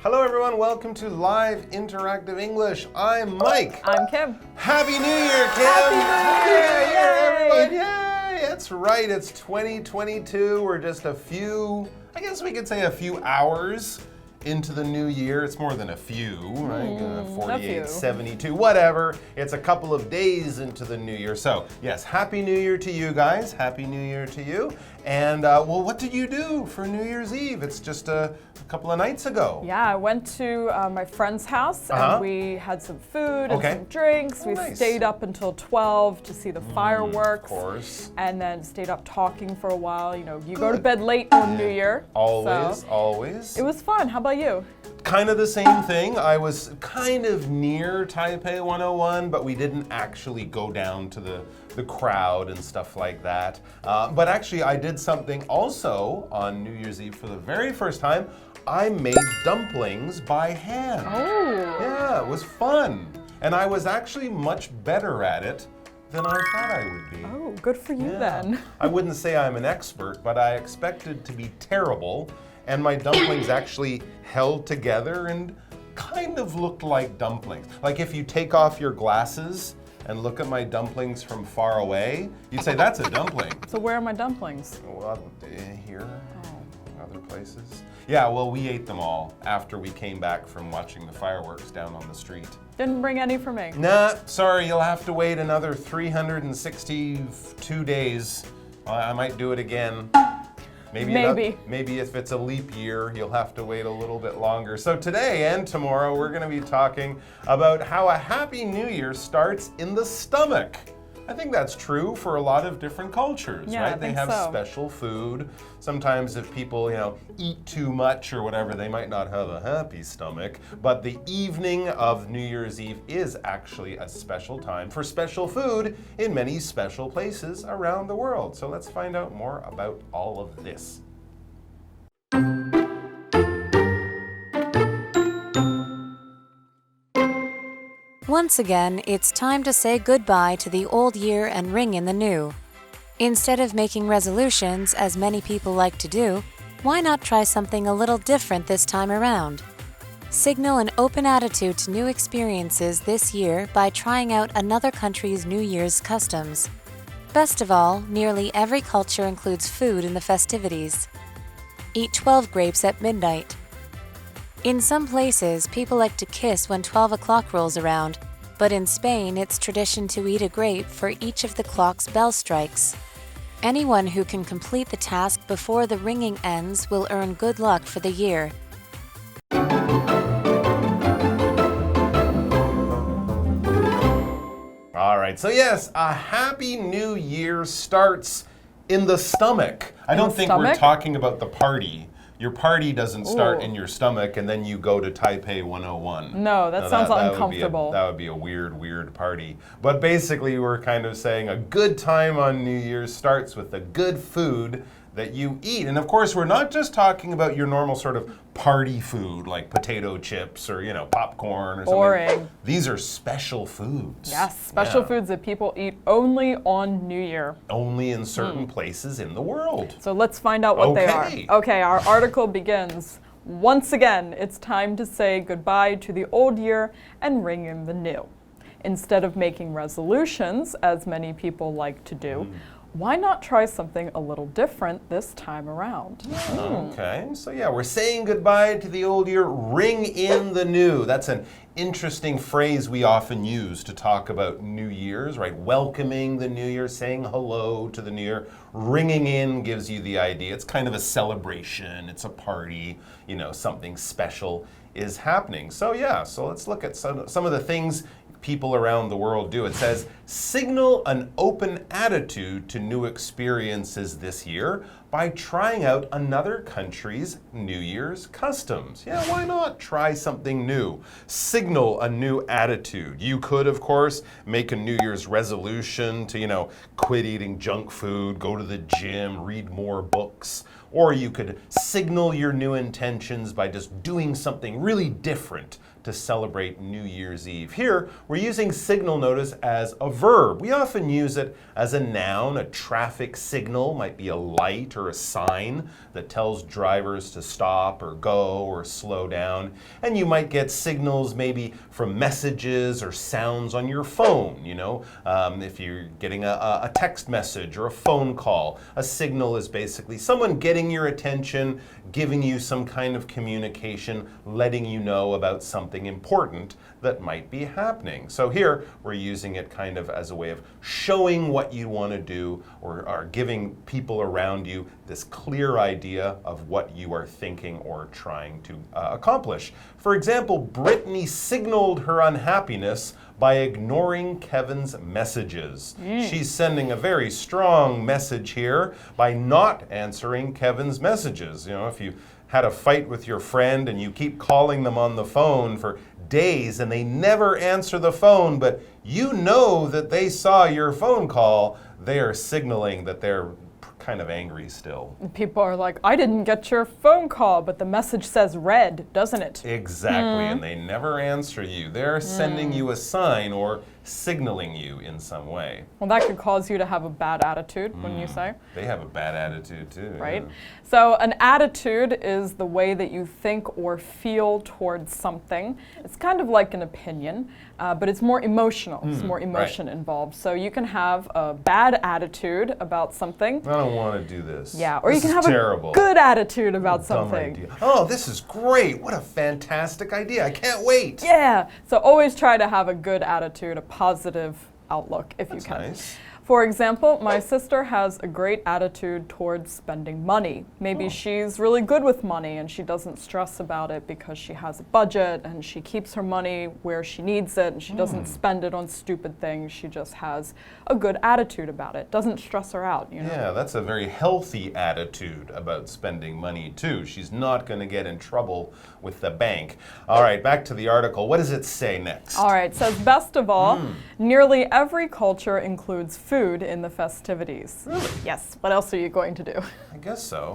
Hello everyone, welcome to Live Interactive English. I'm Mike. I'm Kim. Happy New Year, Kim! Happy New Year! Everyone! Yay! That's right, it's 2022. We're just a few, I guess we could say a few hours into the new year. It's more than a few, right? 48, 72, whatever. It's a couple of days into the new year. So, yes, Happy New Year to you guys. Happy New Year to you. And, well, what did you do for New Year's Eve? It's just a couple of nights ago. Yeah, I went to my friend's house and we had some food and some drinks. We stayed up until 12 to see the fireworks. Of course. And then stayed up talking for a while. You know, you go to bed late on New Year. Always, so always. It was fun. How about you? Kind of the same thing. I was kind of near Taipei 101, but we didn't actually go down to the crowd and stuff like that. But actually, I did something also on New Year's Eve for the very first time. I made dumplings by hand. Oh. Yeah, it was fun. And I was actually much better at it than I thought I would be. Oh, good for you then. I wouldn't say I'm an expert, but I expected to be terrible. And my dumplings actually held together and kind of looked like dumplings. Like if you take off your glasses and look at my dumplings from far away, you'd say, that's a dumpling. So where are my dumplings? Well, here, other places. Yeah, well, we ate them all after we came back from watching the fireworks down on the street. Didn't bring any for me. Nah, sorry, you'll have to wait another 362 days. I might do it again. Maybe if it's a leap year, you'll have to wait a little bit longer. So today and tomorrow, we're going to be talking about how a Happy New Year starts in the stomach. I think that's true for a lot of different cultures, right? They have special food. Sometimes if people, eat too much or whatever, they might not have a happy stomach. But the evening of New Year's Eve is actually a special time for special food in many special places around the world. So let's find out more about all of this. Once again, it's time to say goodbye to the old year and ring in the new. Instead of making resolutions, as many people like to do, why not try something a little different this time around? Signal an open attitude to new experiences this year by trying out another country's New Year's customs. Best of all, nearly every culture includes food in the festivities. Eat 12 grapes at midnight. In some places, people like to kiss when 12 o'clock rolls around, but in Spain, it's tradition to eat a grape for each of the clock's bell strikes. Anyone who can complete the task before the ringing ends will earn good luck for the year. All right, so yes, a Happy New Year starts in the stomach. I don't think we're talking about the party. Your party doesn't start in your stomach and then you go to Taipei 101. No, that sounds uncomfortable. That would be a weird party. But basically, we're kind of saying a good time on New Year's starts with the good food that you eat. And of course, we're not just talking about your normal sort of party food like potato chips or, popcorn or something. Boring. These are special foods. Yes, special foods that people eat only on New Year. Only in certain places in the world. So let's find out what they are. Okay, our article begins. Once again, it's time to say goodbye to the old year and ring in the new. Instead of making resolutions, as many people like to do, why not try something a little different this time around? Okay, so yeah, we're saying goodbye to the old year, ring in the new. That's an interesting phrase we often use to talk about New Year's, right? Welcoming the new year, saying hello to the new year. Ringing in gives you the idea. It's kind of a celebration, it's a party, something special is happening. So yeah, so let's look at some of the things people around the world do. It says, signal an open attitude to new experiences this year by trying out another country's New Year's customs. Yeah, why not try something new? Signal a new attitude. You could, of course, make a New Year's resolution to, quit eating junk food, go to the gym, read more books. Or you could signal your new intentions by just doing something really different to celebrate New Year's Eve. Here, we're using signal notice as a verb. We often use it as a noun. A traffic signal might be a light or a sign that tells drivers to stop or go or slow down. And you might get signals maybe from messages or sounds on your phone, you know, if you're getting a text message or a phone call. A signal is basically someone getting your attention, giving you some kind of communication, letting you know about something important that might be happening. So here we're using it kind of as a way of showing what you want to do or giving people around you this clear idea of what you are thinking or trying to accomplish. For example, Brittany signaled her unhappiness by ignoring Kevin's messages. She's sending a very strong message here by not answering Kevin's messages. You know, if you had a fight with your friend and you keep calling them on the phone for days and they never answer the phone, but you know that they saw your phone call, they are signaling that they're kind of angry still. People are like, I didn't get your phone call, but the message says read, doesn't it? Exactly, and they never answer you. They're sending you a sign or signaling you in some way. Well, that could cause you to have a bad attitude, wouldn't you say? They have a bad attitude too. Right? Yeah. So an attitude is the way that you think or feel towards something. It's kind of like an opinion, but it's more emotional. There's more emotion involved. So you can have a bad attitude about something. I don't want to do this. Yeah, or this you can have terrible. a good attitude about Dumb something. idea. Oh, this is great. What a fantastic idea. I can't wait. Yeah, so always try to have a good attitude, a positive outlook if you can. Nice. For example, my sister has a great attitude towards spending money. Maybe she's really good with money and she doesn't stress about it because she has a budget and she keeps her money where she needs it and she doesn't spend it on stupid things. She just has a good attitude about it. Doesn't stress her out, you know? Yeah, that's a very healthy attitude about spending money too. She's not going to get in trouble with the bank. All right, back to the article. What does it say next? All right, so best of all, nearly every culture includes food in the festivities. Really? Yes. What else are you going to do? I guess so.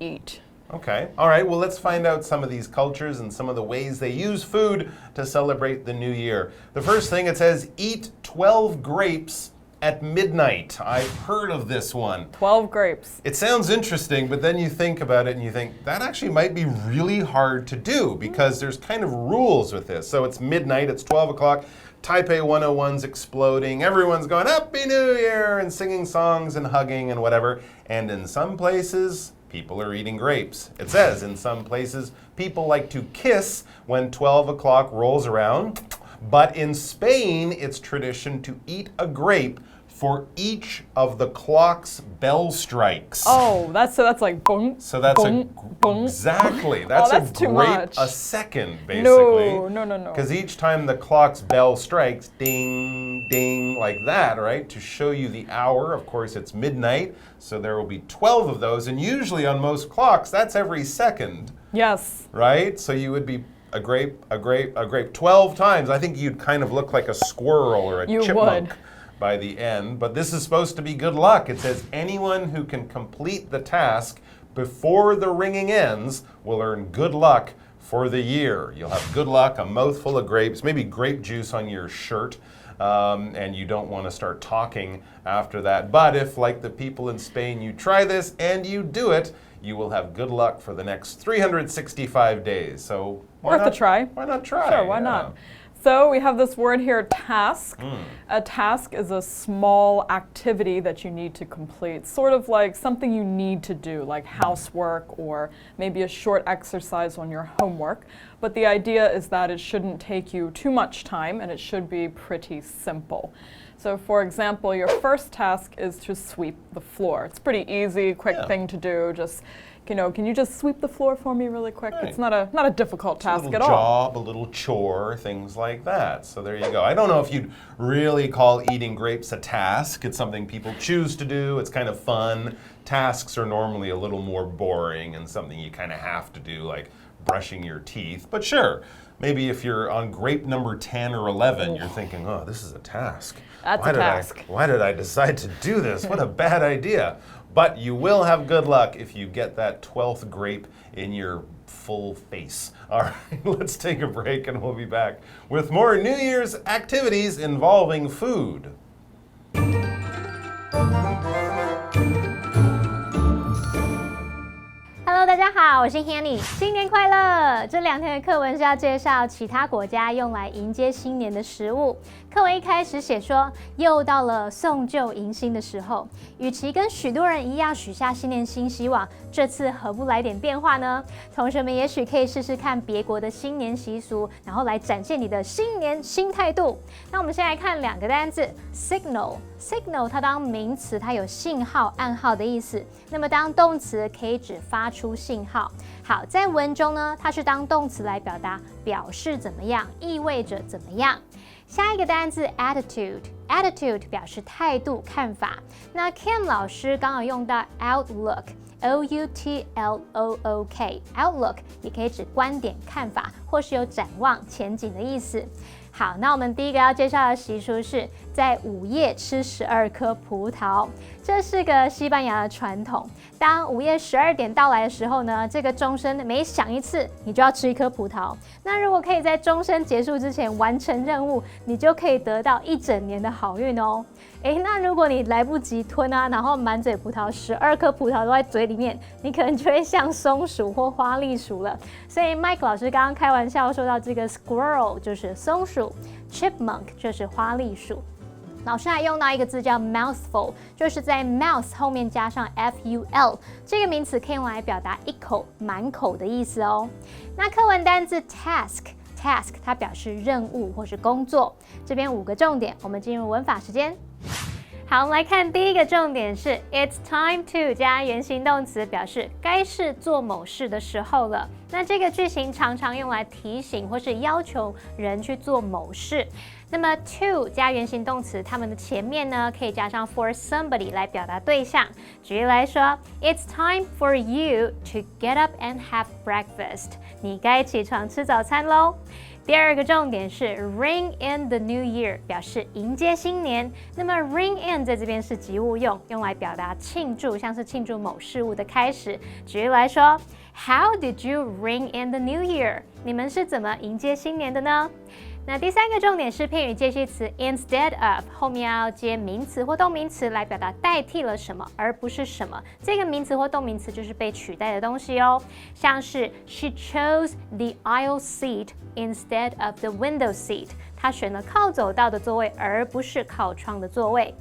Eat. Okay. All right. Well, let's find out some of these cultures and some of the ways they use food to celebrate the new year. The first thing it says, eat 12 grapes at midnight. I've heard of this one. 12 grapes. It sounds interesting, but then you think about it and you think that actually might be really hard to do because there's kind of rules with this. So it's midnight, it's 12 o'clock. Taipei 101's exploding, everyone's going, Happy New Year, and singing songs and hugging and whatever. And in some places, people are eating grapes. It says in some places, people like to kiss when 12 o'clock rolls around. But in Spain, it's tradition to eat a grape for each of the clock's bell strikes. Oh, that's like bong. So that's bong. exactly. That's, that's a too grape much. a second, basically. No. Because each time the clock's bell strikes, ding, ding, like that, right? To show you the hour. Of course, it's midnight, so there will be 12 of those. And usually on most clocks, that's every second. Yes. Right? So you would be a grape 12 times. I think you'd kind of look like a squirrel or a chipmunk. Would. By the end, but this is supposed to be good luck. It says anyone who can complete the task before the ringing ends will earn good luck for the year. You'll have good luck, a mouthful of grapes, maybe grape juice on your shirt, and you don't want to start talking after that. But if, like the people in Spain, you try this and you do it, you will have good luck for the next 365 days. So worth a try. Why not try? Sure, why not? So we have this word here, task. A task is a small activity that you need to complete, sort of like something you need to do, like housework or maybe a short exercise on your homework. But the idea is that it shouldn't take you too much time and it should be pretty simple. So for example, your first task is to sweep the floor. It's pretty easy, quick thing to do. Just, you know, can you just sweep the floor for me really quick? Right. It's not a difficult task at all. A little job, a little chore, things like that. So there you go. I don't know if you'd really call eating grapes a task. It's something people choose to do. It's kind of fun. Tasks are normally a little more boring and something you kind of have to do, like brushing your teeth. But sure, maybe if you're on grape number 10 or 11, you're thinking, oh, this is a task. That's a task. Why did I decide to do this? What a bad idea. But you will have good luck if you get that 12th grape in your full face. All right, let's take a break and we'll be back with more New Year's activities involving food. Hello， 大家好，我是 Hanny， 新年快乐！这2天的课文是要介绍其他国家用来迎接新年的食物。课文一开始写说，又到了送旧迎新的时候，与其跟许多人一样许下新年新希望，这次何不来点变化呢？同学们也许可以试试看别国的新年习俗，然后来展现你的新年新态度。那我们先来看2个单字 ，signal。signal 它当名词，它有信号、暗号的意思。那么当动词可以指发出信号。好，在文中呢，它是当动词来表示怎么样，意味着怎么样。下一个单字 attitude 表示态度、看法。那 Kim 老师刚好用到 outlook。outlook 也可以指观点、看法，或是有展望、前景的意思。好，那我们第一个要介绍的习俗是在午夜吃12颗葡萄，这是个西班牙的传统。当午夜12点到来的时候呢，这个钟声每响一次，你就要吃1颗葡萄。那如果可以在钟声结束之前完成任务，你就可以得到1整年的好运哦。那如果你来不及吞啊，然后满嘴葡萄，12颗葡萄都在嘴里面，你可能就会像松鼠或花栗鼠了。所以 Mike 老师刚刚开玩笑说到这个 squirrel 就是松鼠 ，chipmunk 就是花栗鼠。老师还用到一个字叫 mouthful， 就是在 mouth 后面加上 ful， 这个名词可以用来表达一口、满口的意思哦。那课文单字 task 它表示任务或是工作。这边5个重点，我们进入文法时间。好，我们来看第一个重点是 It's time to 加原形动词，表示该是做某事的时候了。那这个句型常常用来提醒或是要求人去做某事。那么 to 加原形动词，它们的前面呢可以加上 for somebody 来表达对象。举例来说 ，It's time for you to get up and have breakfast。你该起床吃早餐喽。第2个重点是 ring in the new year， 表示迎接新年。那么 ring in 在这边是及物用，用来表达庆祝，像是庆祝某事物的开始。举例来说 ，How did you ring in the new year？ 你们是怎么迎接新年的呢？那第3个重点是片语介系词 instead of， 后面要接名词或动名词来表达代替了什么，而不是什么。这个名词或动名词就是被取代的东西哦，像是 She chose the aisle seat instead of the window seat。她选了靠走道的座位，而不是靠窗的座位。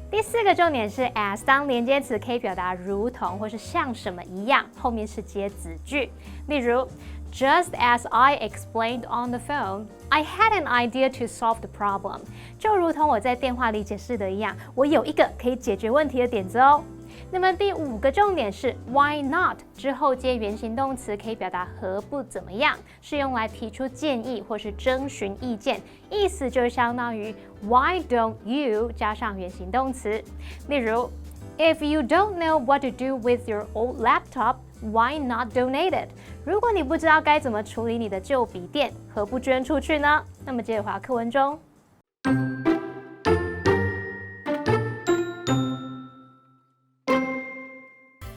第4个重点是 as 当连接词可以表达如同或是像什么一样，后面是接子句。例如Just as I explained on the phone, I had an idea to solve the problem. 就如同我在电话里解释的一样，我有一个可以解决问题的点子哦。那么第5个重点是 why not 之后接原形动词，可以表达何不怎么样，是用来提出建议或是征询意见，意思就相当于 why don't you 加上原形动词。例如 If you don't know what to do with your old laptop,Why not donate it？ 如果你不知道该怎么处理你的旧笔电，何不捐出去呢？那么接着回到课文中。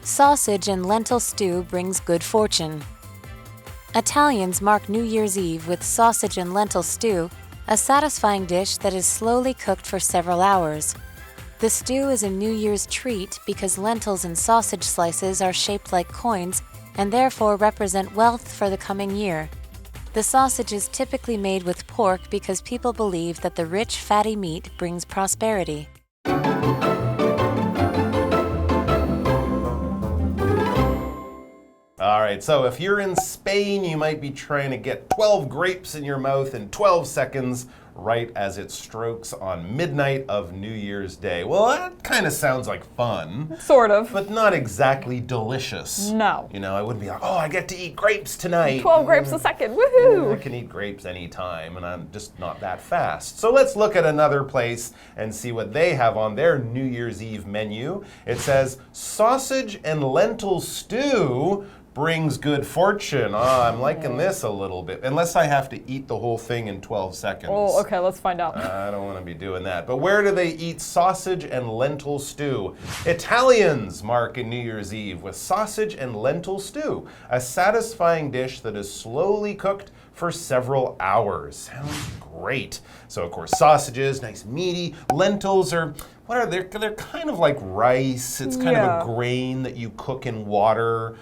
Sausage and lentil stew brings good fortune. Italians mark New Year's Eve with sausage and lentil stew, a satisfying dish that is slowly cooked for several hours. The stew is a New Year's treat because lentils and sausage slices are shaped like coins and therefore represent wealth for the coming year. The sausage is typically made with pork because people believe that the rich, fatty meat brings prosperity. All right, so if you're in Spain, you might be trying to get 12 grapes in your mouth in 12 seconds. Right as it strokes on midnight of New Year's Day. Well, that kind of sounds like fun. Sort of. But not exactly delicious. No. You know, I wouldn't be like, oh, I get to eat grapes tonight. 12 grapes a second, woohoo! I can eat grapes anytime, and I'm just not that fast. So let's look at another place and see what they have on their New Year's Eve menu. It says, sausage and lentil stew brings good fortune. I'm liking this a little bit. Unless I have to eat the whole thing in 12 seconds. Oh, okay, let's find out. I don't want to be doing that. But where do they eat sausage and lentil stew? Italians mark New Year's Eve with sausage and lentil stew, a satisfying dish that is slowly cooked for several hours. Sounds great. So, of course, sausages, nice meaty. Lentils are, what are they? They're kind of like rice. It's kind of a grain that you cook in water.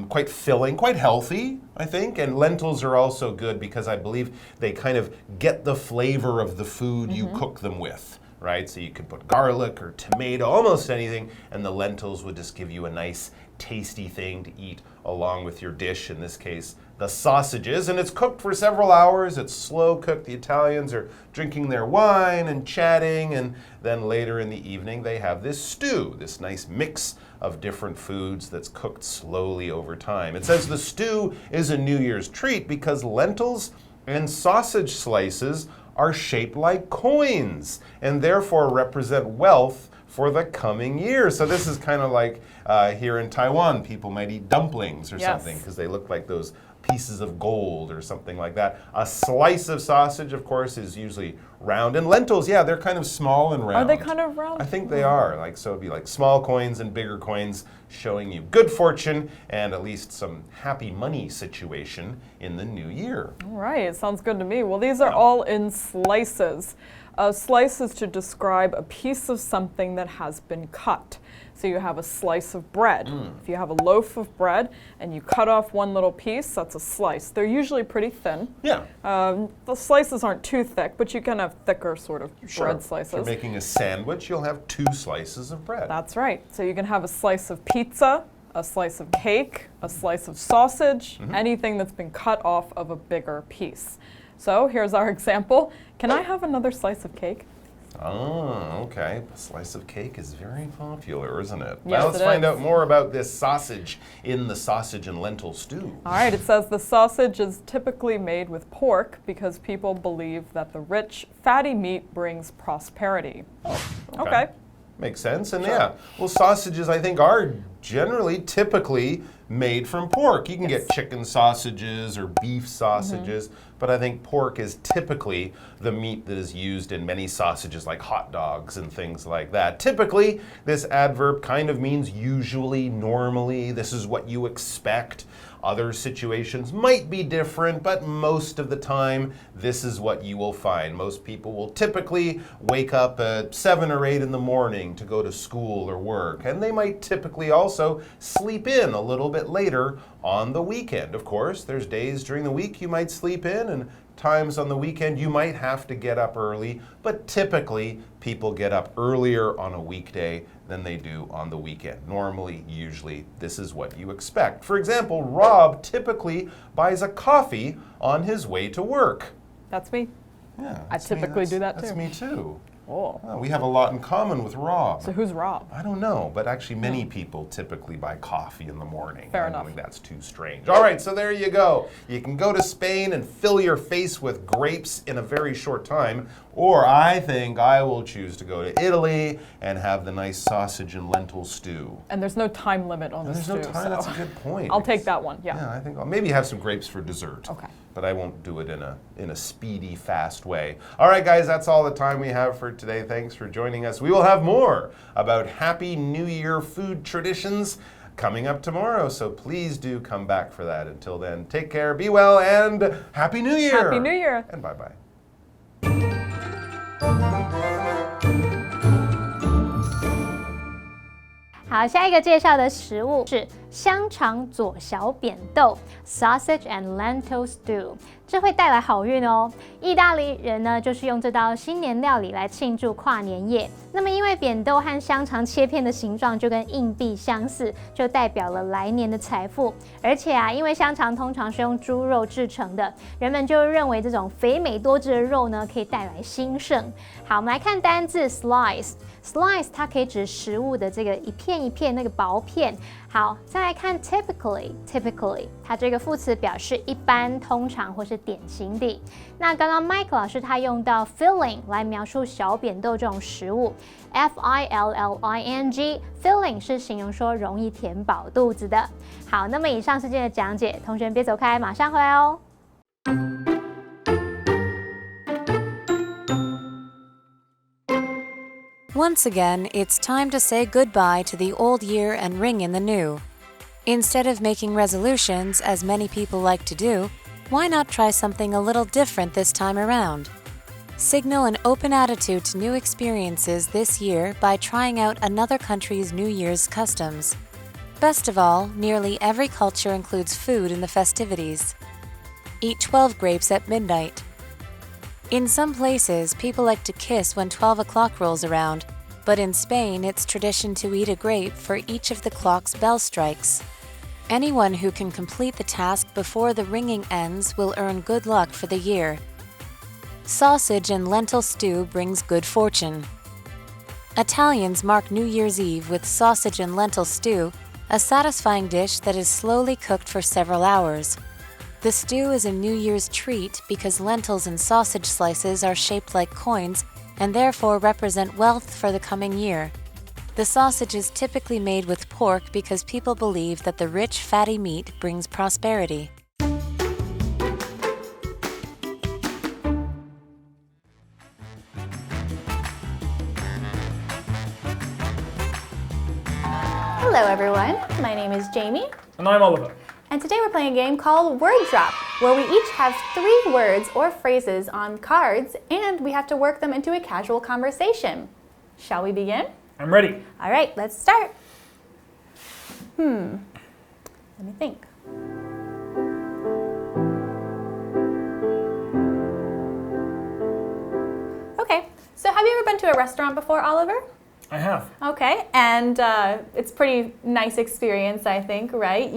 Quite filling, quite healthy, I think. And lentils are also good because I believe they kind of get the flavor of the food you cook them with, right? So you could put garlic or tomato, almost anything, and the lentils would just give you a nice, tasty thing to eat along with your dish, in this case, the sausages. And it's cooked for several hours. It's slow cooked. The Italians are drinking their wine and chatting, and then later in the evening they have this stew, this nice mix of different foods that's cooked slowly over time. It says the stew is a New Year's treat because lentils and sausage slices are shaped like coins and therefore represent wealth for the coming year. So this is kind of like here in Taiwan, people might eat dumplings or something because they look like those pieces of gold or something like that. A slice of sausage, of course, is usually round. And lentils, yeah, they're kind of small and round. Are they kind of round? I think they are. Like, so it'd be like small coins and bigger coins, showing you good fortune and at least some happy money situation in the new year. All right, sounds good to me. Well, these are all in slices. Slice is to describe a piece of something that has been cut. So you have a slice of bread. If you have a loaf of bread and you cut off one little piece, that's a slice. They're usually pretty thin. Yeah. The slices aren't too thick, but you can have thicker sort of bread slices. If you're making a sandwich, you'll have 2 slices of bread. That's right. So you can have a slice of pizza, a slice of cake, a slice of sausage, anything that's been cut off of a bigger piece. So here's our example. Can I have another slice of cake? Oh, okay. A slice of cake is very popular, isn't it? Yes, now let's find out more about this sausage in the sausage and lentil stew. All right, it says the sausage is typically made with pork because people believe that the rich, fatty meat brings prosperity. Oh, Okay. Makes sense. And yeah, well, sausages, I think, are generally, typically made from pork. You can get chicken sausages or beef sausages, but I think pork is typically the meat that is used in many sausages like hot dogs and things like that. Typically, this adverb kind of means usually, normally. This is what you expect. Other situations might be different, but most of the time, this is what you will find. Most people will typically wake up at 7 or 8 in the morning to go to school or work, and they might typically also sleep in a little bit later on the weekend. Of course, there's days during the week you might sleep in, and times on the weekend you might have to get up early, but typically people get up earlier on a weekday than they do on the weekend. Normally, usually, this is what you expect. For example, Rob typically buys a coffee on his way to work. That's me. Yeah, I typically do that too. That's me too. Oh. Well, we have a lot in common with Rob. So who's Rob? I don't know, but actually many people typically buy coffee in the morning. Fair I enough. don't think that's too strange. All right, so there you go. You can go to Spain and fill your face with grapes in a very short time, or I think I will choose to go to Italy and have the nice sausage and lentil stew. And there's no time limit on this There's no stew, time, so that's a good point. I'll take that one, yeah. Yeah, I think I'll maybe have some grapes for dessert. Okay. But I won't do it in a speedy, fast way. All right, guys, that's all the time we have for today. Thanks for joining us. We will have more about Happy New Year food traditions coming up tomorrow, so please do come back for that. Until then, take care, be well, and Happy New Year! Happy New Year! And bye-bye. 好，下一个介绍的食物是香肠佐小扁豆 （sausage and lentil stew）， 这会带来好运哦。意大利人呢，就是用这道新年料理来庆祝跨年夜。那么，因为扁豆和香肠切片的形状就跟硬币相似，就代表了来年的财富。而且啊，因为香肠通常是用猪肉制成的，人们就认为这种肥美多汁的肉呢，可以带来兴盛。好，我们来看单字 slice。Slice 它可以指食物的这个一片一片那个薄片。好，再来看 typically， 它这个副词表示一般、通常或是是典型的。那刚刚 Mike 老师他用到 filling 来描述小扁豆这种食物 ，filling，filling 是形容说容易填饱肚子的。好，那么以上是今天的讲解，同学们别走开，马上回来哦。Once again, it's time to say goodbye to the old year and ring in the new. Instead of making resolutions, as many people like to do, why not try something a little different this time around? Signal an open attitude to new experiences this year by trying out another country's New Year's customs. Best of all, nearly every culture includes food in the festivities. Eat 12 grapes at midnight. In some places, people like to kiss when 12 o'clock rolls around, but in Spain, it's tradition to eat a grape for each of the clock's bell strikes. Anyone who can complete the task before the ringing ends will earn good luck for the year. Sausage and lentil stew brings good fortune. Italians mark New Year's Eve with sausage and lentil stew, a satisfying dish that is slowly cooked for several hours. The stew is a New Year's treat because lentils and sausage slices are shaped like coins and therefore represent wealth for the coming year. The sausage is typically made with pork because people believe that the rich, fatty meat brings prosperity. Hello everyone, my name is Jamie. And I'm Oliver. And today we're playing a game called Word Drop, where we each have 3 words or phrases on cards and we have to work them into a casual conversation. Shall we begin? I'm ready. All right, let's start. Let me think. Okay, so have you ever been to a restaurant before, Oliver? I have. Okay, and it's pretty nice experience, I think, right?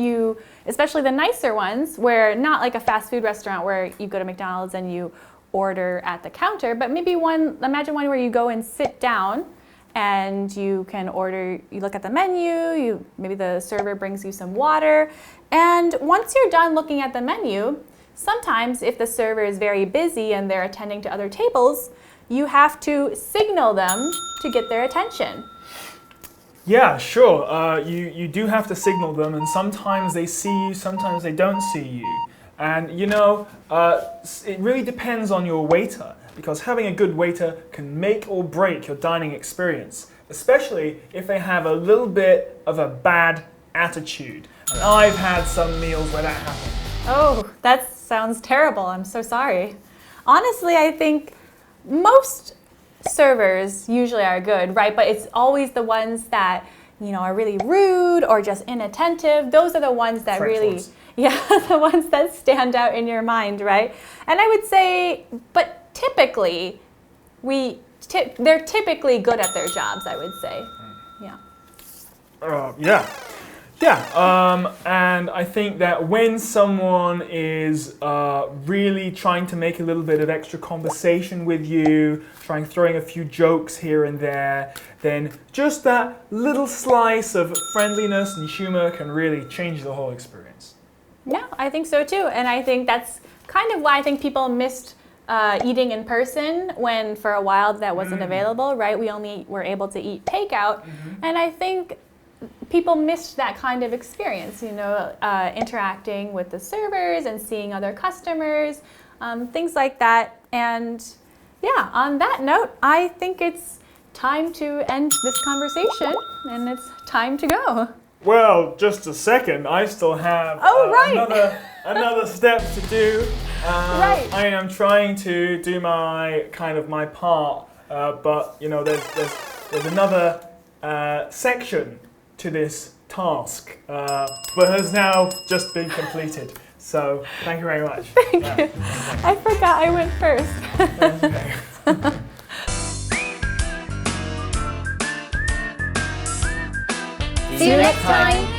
Especially the nicer ones, where not like a fast food restaurant where you go to McDonald's and you order at the counter, but maybe imagine one where you go and sit down and you can order, you look at the menu, maybe the server brings you some water, and once you're done looking at the menu, sometimes if the server is very busy and they're attending to other tables, you have to signal them to get their attention. Yeah, sure. You do have to signal them, and sometimes they see you, sometimes they don't see you. And you know, it really depends on your waiter, because having a good waiter can make or break your dining experience, especially if they have a little bit of a bad attitude. And I've had some meals where that happened. Oh, that sounds terrible. I'm so sorry. Honestly, I think most servers usually are good, right? But it's always the ones that, are really rude or just inattentive. Those are the ones that the ones that stand out in your mind, right? And I would say, but typically, they're typically good at their jobs, I would say. And I think that when someone is really trying to make a little bit of extra conversation with you, throwing a few jokes here and there, then just that little slice of friendliness and humor can really change the whole experience. Yeah, I think so too. And I think that's kind of why I think people missed eating in person when for a while that wasn't available, right? We only were able to eat takeout. And I think people missed that kind of experience, interacting with the servers and seeing other customers, things like that. And yeah, on that note, I think it's time to end this conversation and it's time to go. Well, just a second. I still have another step to do. Right. I am trying to do my part, but there's another section to this task, but has now just been completed. So thank you very much. Thank you. I forgot I went first. Okay. See you next time.